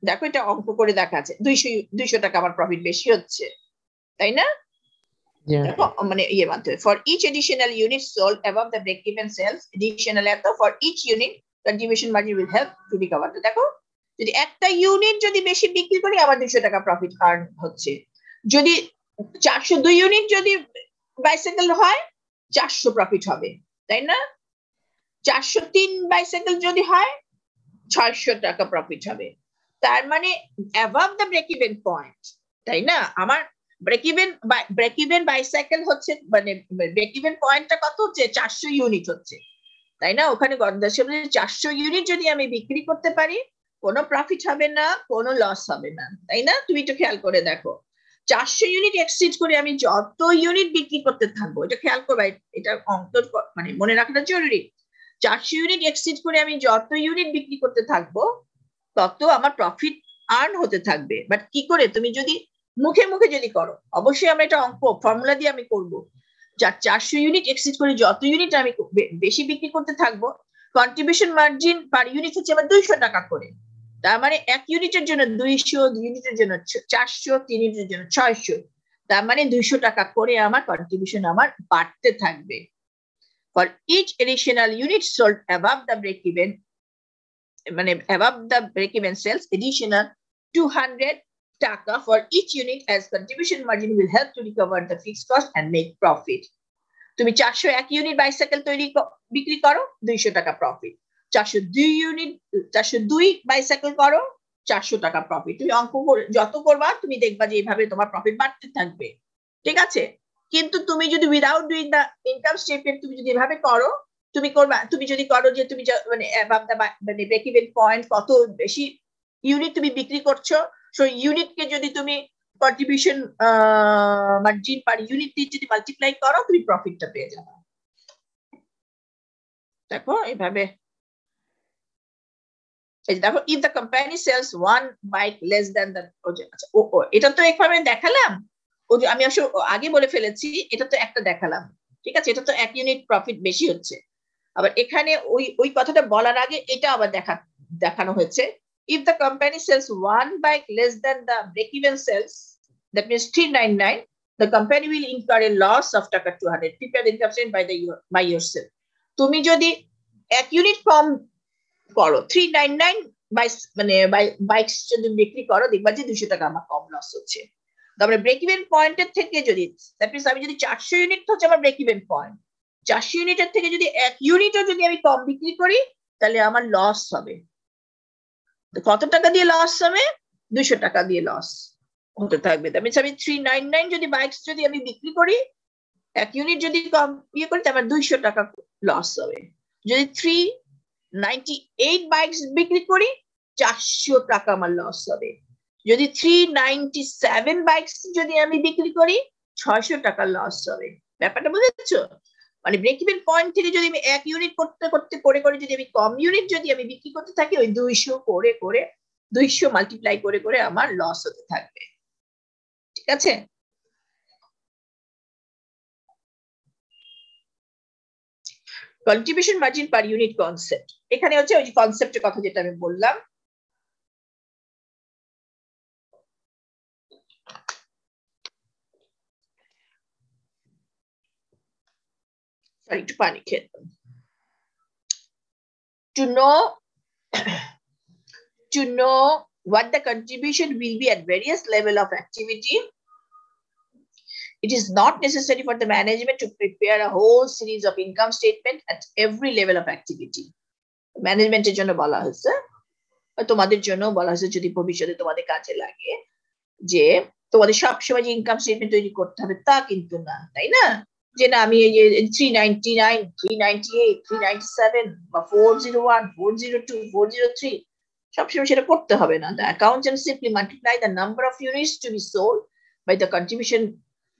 দেখো এটা অঙ্ক করে দেখা আছে, 200 টাকা আমার প্রফিট বেশি হচ্ছে, তাই না? দেখো মানে মাধ্যমে for each additional unit sold above the break even sales, additional এত for each unit contribution margin will help to recover. তো দেখো, যদি একটা ইউনিট যদি বেশি বিক্রি করি আমার 200 টাকা প্রফিট আর্ন হচ্ছে, যদি 402 ইউনিট যদি বাইসাইকেল হয় 400 প্রফিট হবে, তাই না? 403 বাইসাইকেল যদি হয় 600 টাকা প্রফিট হবে, তার মানে above the break even point, তাই না? আমার ব্রেক ইভেন বাইসাইকেল হচ্ছে, মানে ব্রেক ইভেন পয়েন্টটা কত হচ্ছে? 400 ইউনিট হচ্ছে, তাই না? ওখানে 400 ইউনিট যদি আমি বিক্রি করতে পারি, কোনো প্রফিট হবে না, কোনো লস হবে না, তাই না? তুমি একটু খেয়াল করে দেখো, 400 ইউনিট এক্সিড করে আমি যত ইউনিট বিক্রি করতে থাকবো, এটা খেয়াল করবা, এটা অঙ্ক মানে মনে রাখাটা জরুরি। 400 ইউনিট এক্সিড করে আমি যত ইউনিট বিক্রি করতে থাকবো, তত আমার প্রফিট আর্ন হতে থাকবে। বাট কি করে? তুমি যদি মুখে মুখে যদি করো, অবশ্যই আমরা এটা অঙ্ক ফর্মুলা দিয়ে আমি করবো, 400 ইউনিট এক্সিড করে যত ইউনিট আমি বেশি বিক্রি করতে থাকবো, কন্ট্রিবিউশন মার্জিন পার ইউনিট হচ্ছে আমার 200 টাকা করে, তার মানে এক ইউনিটের জন্য 200, 2 ইউনিটের জন্য 400, 3 ইউনিটের জন্য 600, তার মানে 200 টাকা করে আমার কন্ট্রিবিউশন আমার বাড়তে থাকবে। For each additional unit sold above the break even, মানে above the break even sales, additional 200 টাকা for each unit as contribution margin will help to recover the fixed cost and make profit. তুমি 401 unit bicycle বিক্রি করো, 200 টাকা profit. 402 bicycle করো, 400 টাকা profit. তুমি অঙ্ক যত করবা তুমি দেখবা যে এইভাবে তোমার প্রফিট বাড়তে থাকবে, ঠিক আছে? কিন্তু তুমি যদি উইদাউট ডুইং দা ইনকাম স্টেটমেন্ট তুমি যদি এভাবে করো, তুমি যদি করো যে তুমি মানে অ্যাবাভ দা মানে ব্রেক ইভেন পয়েন্ট কত বেশি ইউনিট তুমি বিক্রি করছো, সো ইউনিটকে যদি তুমি কন্ট্রিবিউশন মার্জিন পার ইউনিট দিয়ে যদি মাল্টিপ্লাই করো, তুমি প্রফিটটা পেয়ে যাবে। দেখো এইভাবে, এই দেখো, if the company sells one bike less than the, আচ্ছা এটা তো একভাবে দেখালাম, ও যে আমি আসলে আগে বলে ফেলেছি, এটা তো একটা দেখালাম, ঠিক আছে? এটা তো এক ইউনিট প্রফিট বেশি হচ্ছে। আবার এখানে ওই কথাটা বলার আগে এটা আবার দেখানো হয়েছে, if the company sells one bike less than the break even sales, that means 399, the company will incur a loss of টাকা 200, prepare the income statement by yourself. তুমি যদি এক ইউনিট কম করো, 399 মানে বাইক যদি বিক্রি করো, দেখবা যে 200 টাকা আমার কম লস হচ্ছে। তারপরে ব্রেক ইভেন পয়েন্টের থেকে যদি, দ্যাট মিন্স আমি যদি 400 ইউনিট হচ্ছে আমার ব্রেক ইভেন পয়েন্ট, 400 ইউনিটের থেকে যদি এক ইউনিটও যদি আমি কম বিক্রি করি, তাহলে আমার লস হবে। কত টাকা দিয়ে লস হবে? 200 টাকা দিয়ে লস হতে থাকবে। আমি 399 যদি বাইকস যদি আমি বিক্রি করি, এক ইউনিট যদি কম ইয়ে করি, তারপর 200 টাকা লস হবে। যদি 398 বাইকস বিক্রি করি, 400 টাকা আমার লস হবে। যদি 397 বাইকস যদি আমি বিক্রি করি, 600 টাকা লস হবে। ব্যাপারটা বুঝেছো? মানে ব্রেক ইভেন পয়েন্ট থেকে যদি আমি এক ইউনিট করতে করতে করে করে যদি আমি কম ইউনিট যদি আমি বিক্রি করতে থাকি, ওই 200 করে করে 200 মাল্টিপ্লাই করে করে আমার লস হতে থাকবে। ঠিক আছে? Contribution margin per unit concept, এখানে হচ্ছে ওই কনসেপ্টের কথা যেটা আমি বললাম। একটু পানি খেয়ে to know what the contribution will be at various level of activity, it is not necessary for the management to prepare a whole series of income statement at every level of activity. ম্যানেজমেন্টের জন্য বলা হয়েছে, তোমাদের জন্য বলা হয়েছে, যদি ভবিষ্যতে তোমাদের কাজে লাগে, যে তোমাদের সবসময় যে ইনকাম স্টেটমেন্ট তৈরি করতে হবে তা কিন্তু না, তাই না? যে না আমি এই যে 399, 398, 397 বা 401, 402, 403 সবসময় সেটা করতে হবে না। The accountant simply multiply the number of units to be sold by the contribution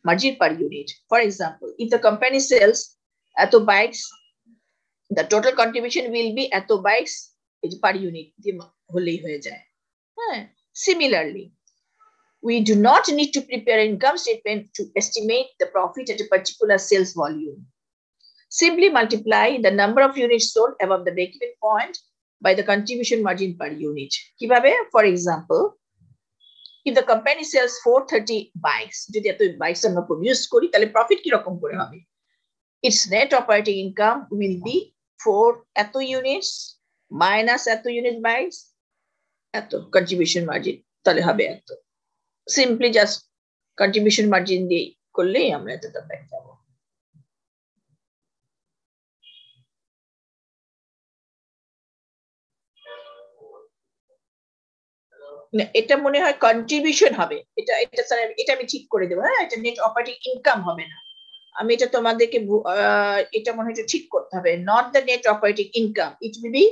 margin per unit. For example, if the company sells এত bikes, the total contribution will be এত bikes per unit হলেই হয়ে যায়। হ্যাঁ, similarly, we do not need to prepare an income statement to estimate the profit at a particular sales volume. Simply multiply the number of units sold above the break-even point by the contribution margin per unit. কিভাবে? For example, if the company sells 430 bikes, যদি এত bikes আমরা produce করি, তাহলে profit কি রকম করে হবে? Its net operating income will be 4 এত units minus এত unit bikes এত contribution margin, তাহলে হবে এত। সিম্পলি জাস্ট কন্ট্রিবিউশন মার্জিন দিয়ে করলেই আমরা এতটা পেয়ে যাব। এটা মনে হয় কন্ট্রিবিউশন হবে, এটা এটা স্যার এটা আমি ঠিক করে দেবো। হ্যাঁ, এটা নেট অপারেটিং ইনকাম হবে না, আমি এটা তোমাদেরকে এটা মনে হয় ঠিক করতে হবে। Not the net operating income, it will be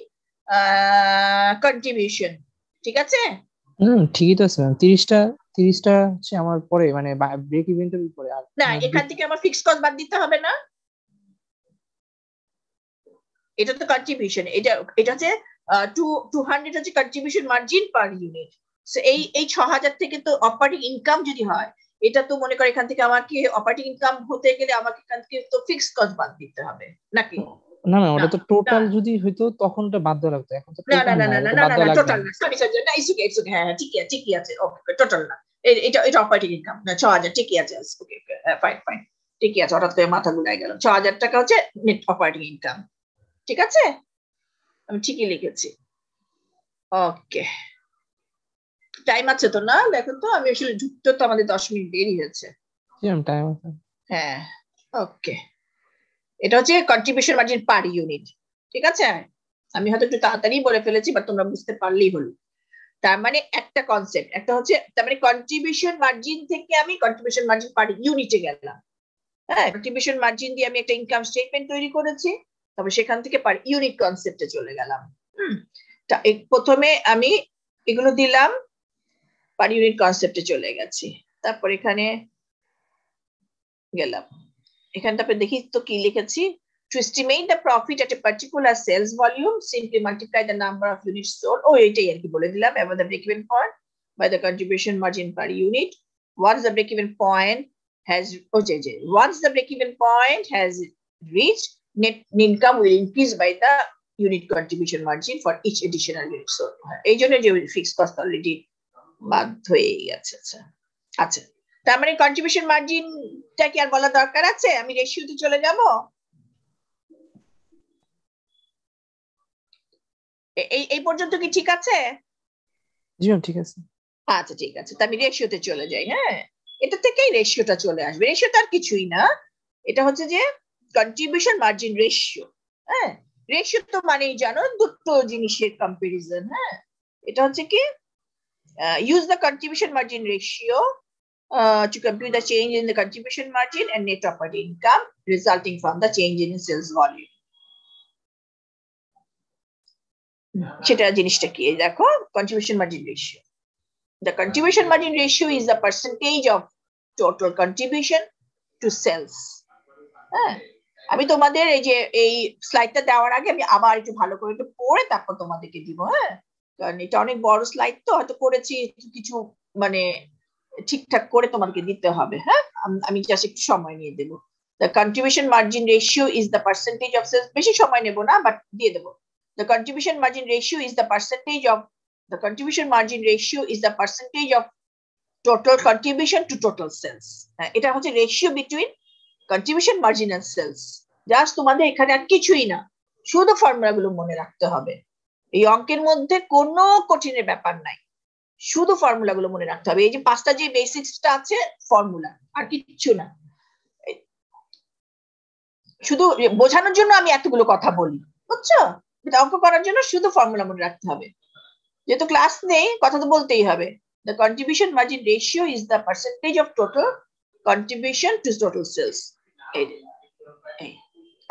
contribution. ঠিক আছে?
ঠিকই তো আছে। 30টা হচ্ছে আমার পরে, মানে ব্রেক ইভেন্টের পরে। আর
না, এখান থেকে আমার ফিক্সড কস্ট বাদ দিতে হবে না, এটা তো কন্ট্রিবিউশন। এটা হচ্ছে 200 হচ্ছে কন্ট্রিবিউশন মার্জিন পার ইউনিট। এই 6000 থেকে তো অপারেটিং ইনকাম যদি হয়, এটা তো মনে করো এখান থেকে আমাকে অপারেটিং ইনকাম হতে গেলে আমাকে এখান থেকে তো ফিক্সড কস্ট বাদ দিতে হবে নাকি?
না না, ওটা তো টোটাল যদি হইতো তখন তো বাদ দেওয়া লাগতো, এখন তো
না
টোটাল
না না
না,
না
বাদ
না
দেওয়া
না,
লাগবে
টোটাল না, সরি সরি, না ইটস ওকে ইটস ওকে, হ্যাঁ ঠিকই আছে, ওকে টোটাল না, এটা অপারেটিং ইনকাম না, 6000 ঠিকই আছে, ওকে ফাইন ফাইন ঠিকই আছে, হঠাৎ করে মাথা ঘুরাই গেল। 6000 টাকা হচ্ছে নেট অপারেটিং ইনকাম। ঠিক আছে, আমি ঠিকই লিখেছি। ওকে, টাইম আছে তো? না দেখুন তো, আমি আসলে ঢুকতে তো আমাদের 10 মিনিট দেরি হয়েছে।
টাইম আছে।
হ্যাঁ, ওকে, এটা হচ্ছে কন্ট্রিবিউশন মার্জিন পার ইউনিট। ঠিক আছে, আমি হয়তো একটু তাড়াতাড়ি বলে ফেলেছি, বাট তোমরা বুঝতে পারলেই হলো। তার মানে একটা কনসেপ্ট, একটা হচ্ছে তার মানে কন্ট্রিবিউশন মার্জিন থেকে আমি কন্ট্রিবিউশন মার্জিন পার ইউনিটে গেলাম। হ্যাঁ, কন্ট্রিবিউশন মার্জিন দিয়ে আমি একটা ইনকাম স্টেটমেন্ট তৈরি করেছি, তবে সেখান থেকে পার ইউনিট কনসেপ্টে চলে গেলাম। প্রথমে আমি এগুলো দিলাম, পার ইউনিট কনসেপ্টে চলে গেছি, তারপর এখানে গেলাম, এখানে তারপরে দেখি তো কি লিখেছি। To estimate the profit at a particular sales volume, simply multiply the number of units sold. এটাই আর কি বলে দিলাম, above the break-even point by the contribution margin per unit. Once the break-even point has once the break-even point has reached, net income will increase by the unit contribution margin for each additional unit sold. এই জন্য যে fixed cost already বাদ হয়ে গেছে। আচ্ছা, তার মানে contribution মার্জিনটা কি আর বলা দরকার আছে? আমি রেশিওতে চলে যাব। এই পর্যন্ত কি ঠিক আছে?
জি ঠিক আছে।
আচ্ছা ঠিক আছে, তা আমি রেশিওতে চলে যাই। হ্যাঁ, এটা থেকেই রেশিওটা চলে আসবে। রেশিও তার কিছুই না, এটা হচ্ছে যে কন্ট্রিবিউশন মার্জিন রেশিও। হ্যাঁ, রেশিও তো মানেই জানো দুটো জিনিসের কম্পারিজন। হ্যাঁ, এটা হচ্ছে কি use the contribution margin ratio to compute the change in the contribution margin and net operating income resulting from the change in sales volume. সেটা জিনিসটা কি দেখো, contribution margin ratio. The contribution margin ratio is the percentage of total contribution to sales. আমি তোমাদের এই যে এই স্লাইডটা দেওয়ার আগে আমি আবার একটু ভালো করে একটু পড়ে তারপর তোমাদেরকে দিব। হ্যাঁ, কারণ এটা অনেক বড় স্লাইড, তো হয়তো করেছি কিছু মানে ঠিকঠাক করে তোমাকে দিতে হবে। হ্যাঁ, আমি জাস্ট একটু সময় নিয়ে দেবো। The contribution margin ratio is the percentage of sales. বেশি সময় নেব না, বাট দিয়ে দেবো। The contribution margin ratio is the percentage of total contribution to total sales. এটা হচ্ছে ratio between contribution margin and sales. Just তোমাদের এখানে আর কিছুই না, শুধু ফর্মুলা গুলো মনে রাখতে হবে। এই অঙ্কের মধ্যে কোনো কঠিনের ব্যাপার নাই, শুধু ফর্মুলা গুলো মনে রাখতে হবে। এই যে পাঁচটা যে বেসিক্সটা আছে ফর্মুলা, আর কিচ্ছু না। শুধু বোঝানোর জন্য আমি এতগুলো কথা বলি, বুঝছো? অঙ্ক করার জন্য শুধু ফর্মুলা মনে রাখতে হবে। যেহেতু ক্লাস নেই, কথা তো বলতেই হবে। The contribution margin ratio is the percentage of total contribution to total sales.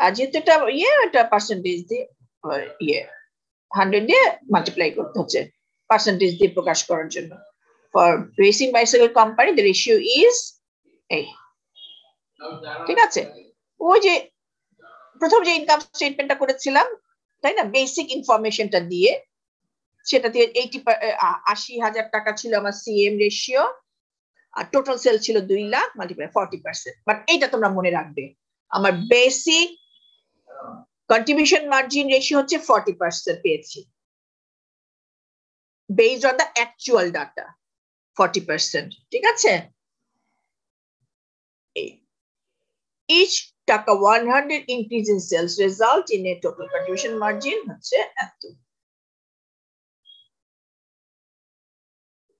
আর যেহেতু এটা পার্সেন্টেজ দিয়ে 100 দিয়ে মাল্টিপ্লাই করতে হচ্ছে, পার্সেন্টেজ দিয়ে প্রকাশ করার জন্য। For racing bicycle company the ratio is ঠিক আছে। ওই যে প্রথম যে ইনকাম স্টেটমেন্টটা করেছিলাম, তাই না, বেসিক ইনফরমেশনটা দিয়ে, সেটা দিয়ে 80,000 টাকা ছিল আমার সিএম রেশিও, আর টোটাল সেল ছিল 2 লাখ মাল্টিপ্লাই 40%। বাট এইটা তোমরা মনে রাখবে, আমার বেসিক কন্ট্রিবিউশন মার্জিন রেশিও হচ্ছে 40% পেয়েছি, based on the actual data 40%। ঠিক আছে, each টাকা 100 increase in sales result in a total contribution margin হচ্ছে এত,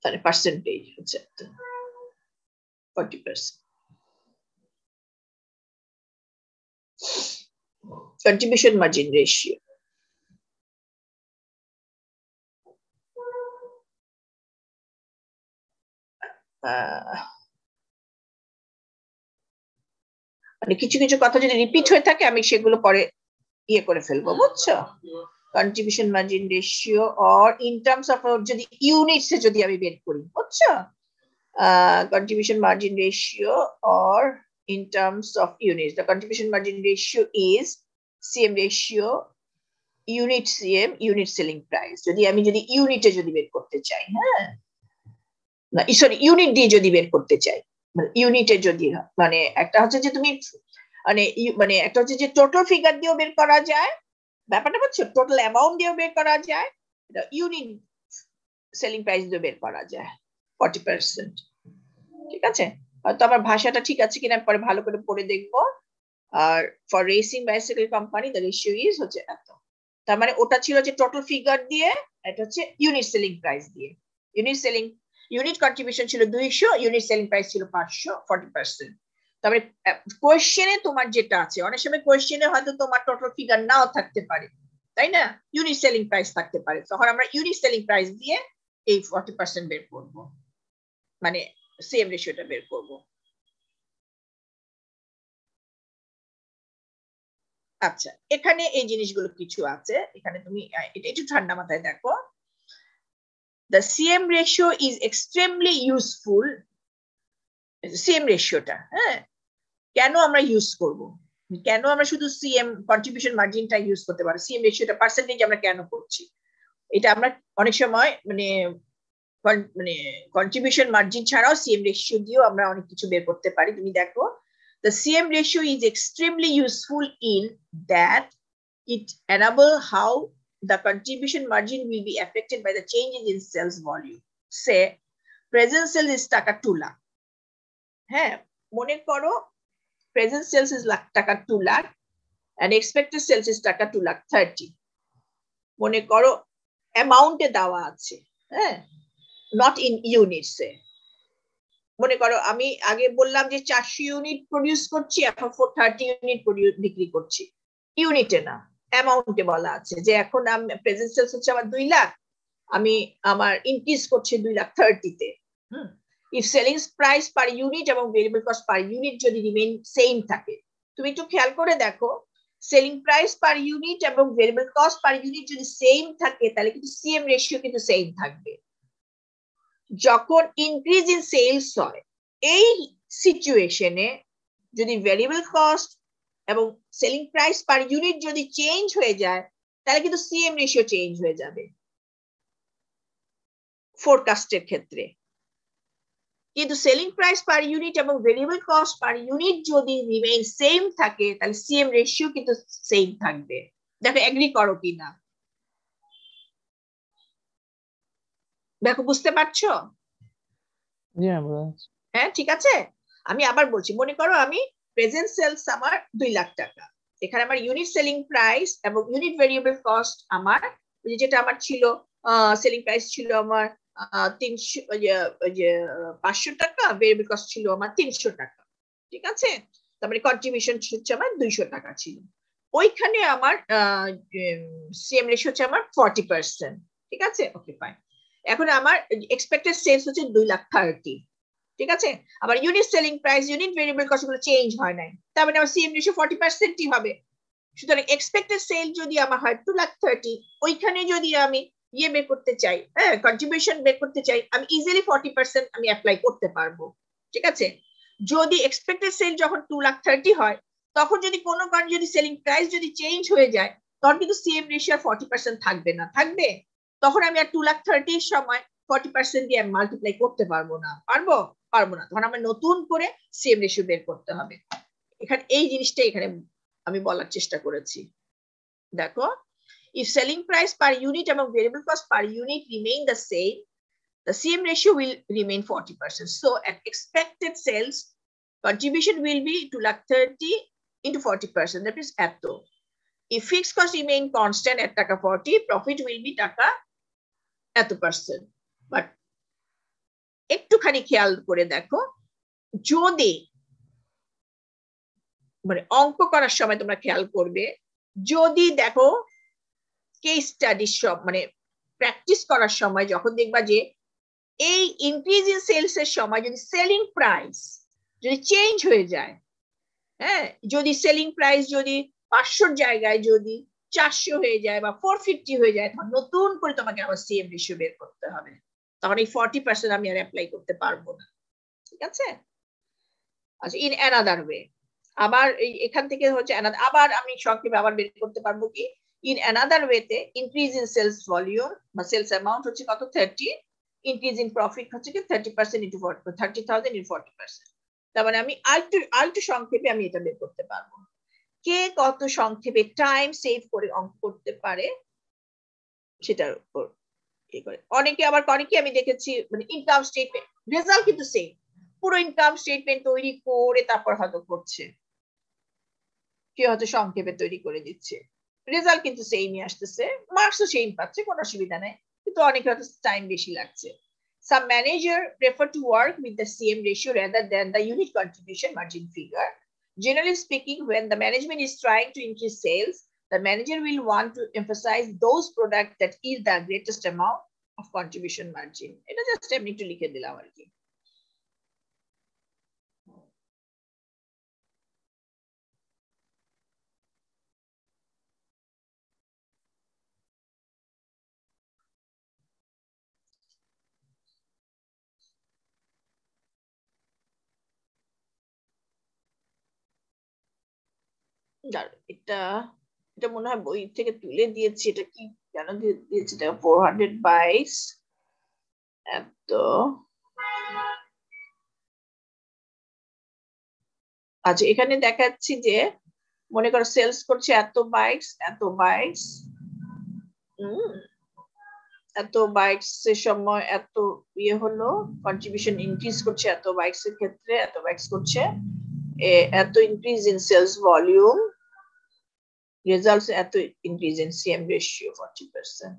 তাহলে পার্সেন্টেজ হচ্ছে 40%। contribution margin ratio মানে কিছু কিছু কথা যদি রিপিট হয়ে থাকে আমি সেগুলো পরে করে ফেলবো, বুঝছো? contribution margin ratio or in terms of যদি ইউনিটস এ যদি আমি বের করি, বুঝছো? contribution margin ratio or in terms of units, the contribution margin ratio is CM ratio unit CM unit selling price. যদি আমি ইউনিটে যদি বের করতে চাই, হ্যাঁ না সরি ইউনিট দিয়ে যদি বের করতে চাই, মানে ইউনিটে যদি মানে একটা হচ্ছে যে তুমি মানে একটা হচ্ছে যে টোটাল ফিগার দিয়েও বের করা যায়, ব্যাপারটা বুঝছো? টোটাল অ্যামাউন্ট দিয়েও বের করা যায়, ইউনিট সেলিং প্রাইস দিয়ে বের করা যায় 40%। ঠিক আছে, তো আমার ভাষাটা ঠিক আছে কিনা পরে ভালো করে পড়ে দেখবো। আর for racing bicycle company the ratio is হচ্ছে এত। তার মানে ওটা ছিল যে টোটাল ফিগার দিয়ে, এটা হচ্ছে ইউনিট সেলিং প্রাইস দিয়ে। ইউনিট কন্ট্রিবিউশন ছিল 200, ইউনিট সেলিং প্রাইস ছিল 500, 40%। তারপরে কোয়েশ্চেনে তোমার যেটা আছে, অনেক সময় কোয়েশ্চেনে হয়তো তোমার টোটাল ফিগার নাও থাকতে পারে, তাই না, ইউনিট সেলিং প্রাইস থাকতে পারে, তখন আমরা ইউনিট সেলিং প্রাইস দিয়ে এই 40% বের করব, মানে সেম রেশিওটা বের করব। আচ্ছা, এখানে এই জিনিসগুলো কিছু আছে, এখানে তুমি এটা একটু ঠান্ডা মাথায় দেখো। The CM ratio is extremely useful. CM রেশিওটা, হ্যাঁ, কেন আমরা ইউজ করব, কেন আমরা শুধু সিএম কন্ট্রিবিউশন মার্জিনটা ইউজ করতে পারি, সিএম রেশিওটা পার্সেন্টেজ আমরা কেন করছি? এটা আমরা অনেক সময় মানে কন্ট্রিবিউশন মার্জিন ছাড়াও সিএম রেশিও দিয়েও আমরা অনেক কিছু বের করতে পারি। তুমি দেখো, the CM ratio is extremely useful in that it enable how the contribution margin will be affected by the changes in sales volume. Say present sales is টাকা 2 লাখ, হ্যাঁ, মনে করো present sales is টাকা 2 lakh and expected sales is টাকা 2 লাখ 30। মনে করো অ্যামাউন্টে দেওয়া আছে, হ্যাঁ, not in units এ। মনে করো আমি আগে বললাম যে 400 ইউনিট প্রডিউস করছি, এখন 30 ইউনিট বিক্রি করছি, ইউনিটে না অ্যামাউন্টে বলা আছে যে এখন প্রেজেন্ট সেলস হচ্ছে আমার 2 লাখ আমি আমার ইনক্রিজ করছে 2,30,000 তে। If selling price per unit এবং ভেরিয়েবল কস্ট পার ইউনিট যদি রিমেইন সেম থাকে, তুমি একটু খেয়াল করে দেখো, সেলিং প্রাইস পার ইউনিট এবং ভেরিয়েবল কস্ট পার ইউনিট যদি সেম থাকে তাহলে কিন্তু সিএম রেশিও কিন্তু সেম থাকবে। যখন ইনক্রিজ ইন সেলস হয়, এই সিচুয়েশনে যদি ভেরিয়েবল কস্ট এবং সেলিং প্রাইস পার ইউনিট যদি চেঞ্জ হয়ে যায় তাহলে কিন্তু সিএম রেশিও চেঞ্জ হয়ে যাবে ফোরকাস্টের ক্ষেত্রে। কিন্তু সেলিং প্রাইস পার ইউনিট এবং ভেরিয়েবল কস্ট পার ইউনিট যদি রিমেইন সেম থাকে তাহলে সিএম রেশিও কিন্তু সেম থাকবে। দেখো এগ্রি করো কিনা, দেখো বুঝতে পারছো? হ্যাঁ ঠিক আছে, আমি আবার বলছি, মনে করো আমি প্রেজেন্ট সেলস আমার 2,00,000 টাকা, এখানে আমার ইউনিট সেলিং প্রাইস এবং ইউনিট ভেরিয়েবল কস্ট আমার যেটা আমার ছিল, সেলিং প্রাইস ছিল আমার 500 টাকা, ভেরিয়েবল কস্ট ছিল আমার 300 টাকা, ঠিক আছে, তার মানে কন্ট্রিবিউশন হচ্ছে আমার 200 টাকা ছিল। ওইখানে আমার সিএম রেশিও হচ্ছে আমার 40%, ঠিক আছে, ওকে ফাইন। এখন আমার এক্সপেক্টেড সেলস হচ্ছে 2,30,000, ঠিক আছে, আবার unit selling price unit variable cost গুলো চেঞ্জ হয় নাই, তার মানে আমার সিএম রেশিও 40%ই হবে। সুতরাং এক্সপেক্টেড সেল যদি আমার হয় 2,30,000, ওইখানে যদি আমি বের করতে চাই, হ্যাঁ কন্ট্রিবিউশন বের করতে চাই, আমি ইজিলি 40% আমি অ্যাপ্লাই করতে পারবো, ঠিক আছে। যদি এক্সপেক্টেড সেল যখন 2,30,000 হয়, তখন যদি কোনো কারণে যদি সেলিং প্রাইস যদি চেঞ্জ হয়ে যায়, তখন কিন্তু সিএম রেশিও 40% থাকবে না, থাকবে, তখন আমি আর 2,30,000 সময় 40% দিয়ে মাল্টিপ্লাই করতে পারবো না, পারবো না, তখন আমার নতুন করে সিএম রেশিও বের করতে হবে। এখানে এই জিনিসটা এখানে আমি বলার চেষ্টা করেছি। দেখো, if selling price per unit এবং variable cost per unit remain the same, the CM ratio will remain 40%. So at expected sales, contribution will be 2,30,000 into 40%, that is eto. If fixed cost remain constant at taka 40, profit will be taka eto percent. But একটুখানি খেয়াল করে দেখো, যদি মানে অঙ্ক করার সময় তোমরা খেয়াল করবে, যদি দেখো কেস স্টাডি সব মানে প্র্যাকটিস করার সময় যখন দেখবা যে এই ইনক্রিজ ইন সেলস এর সময় যদি সেলিং প্রাইস যদি চেঞ্জ হয়ে যায়, হ্যাঁ যদি সেলিং প্রাইস যদি 500 জায়গায় যদি 400 হয়ে যায় বা 450 হয়ে যায়, তখন নতুন করে তোমাকে আবার সিএম রেশিও বের করতে হবে, তখন এই 40% আমি আর অ্যাপ্লাই করতে পারবো না, ঠিক আছে। আচ্ছা, ইন অ্যানাদার ওয়ে, আবার এখান থেকে হচ্ছে আবার আমি সংক্ষেপে আবার বের করতে পারবো কি, in another way তে increase in sales volume বা sales amount হচ্ছে কত 30, increase in profit হচ্ছে কি 30% into 30,000 into 40%, তার মানে আমি আরেকটু সংক্ষেপে আমি এটা বের করতে পারবো। কে কত সংক্ষেপে টাইম সেভ করে অঙ্ক করতে পারে সেটার উপর করে। অনেকে আবার করে কি আমি দেখেছি, মানে ইনকাম স্টেটমেন্ট রেজাল্ট কিন্তু সেম, পুরো ইনকাম স্টেটমেন্ট তৈরি করে তারপর হয়তো করছে, কেউ হয়তো সংক্ষেপে তৈরি করে দিচ্ছে, রেজাল্ট কিন্তু সেমই আসতেছে, মার্কসও সেম পাচ্ছে, কোনো অসুবিধা নেই, কিন্তু অনেক হয়তো টাইম বেশি লাগছে। Some manager prefer to work with the CM ratio rather than the unit contribution margin figure. Generally speaking, when the management is trying to increase sales, the manager will want to emphasize those products that yield the greatest amount of contribution margin. এটা just আমি একটু লিখে দিলাম আর কি। এটা এটা মনে হয় বই থেকে তুলে দিয়েছি, এটা কি কেন দিয়েছি, এটা 422 এত, আচ্ছা এখানে দেখাচ্ছি যে মনে করো সেলস করছে এত বাইকস এত বাইকস এর সময় এত ইয়ে হলো, কন্ট্রিবিউশন ইনক্রিজ করছে এত বাইকস এর ক্ষেত্রে, এত বাইকস করছে, এত increase in sales volume results এত ইনক্রিজ ইন সিএম রেশিও 40%,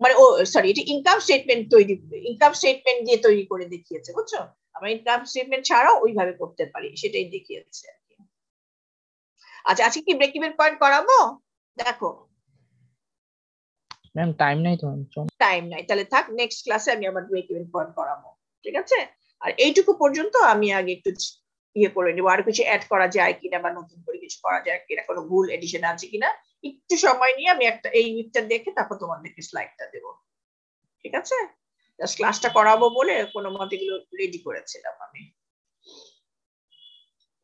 মানে ও সরি এটা ইনকাম স্টেটমেন্ট দিয়ে তৈরি করে দেখিয়েছে, বুঝছো, আমরা ইনকাম স্টেটমেন্ট ছাড়াও ওইভাবে করতে পারি, সেটাই দেখিয়েছে আর কি। আচ্ছা আজকে কি ব্রেক ইভেন পয়েন্ট করাবো, দেখো
ম্যাম টাইম নাই তো
টাইম নাই, তাহলে থাক, নেক্সট ক্লাসে আমি আবার ব্রেক ইভেন পয়েন্ট করাবো, ঠিক আছে? আর এইটুকু পর্যন্ত আমি আগে একটু ইয়ে করে নিবো, আর কিছু অ্যাড করা যায় কিনা বা নতুন করে কিছু করা যায় কিনা, কোনো ভুল এডিশন আছে কিনা একটু সময় নিয়ে আমি একটা এই উইকটা দেখে তারপর তোমাদেরকে স্লাইডটা দেবো, ঠিক আছে? জাস্ট ক্লাসটা করাবো বলে কোনো মতে এগুলো রেডি করেছিলাম আমি,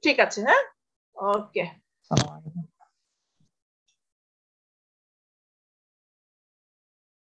ঠিক আছে? হ্যাঁ, ওকে।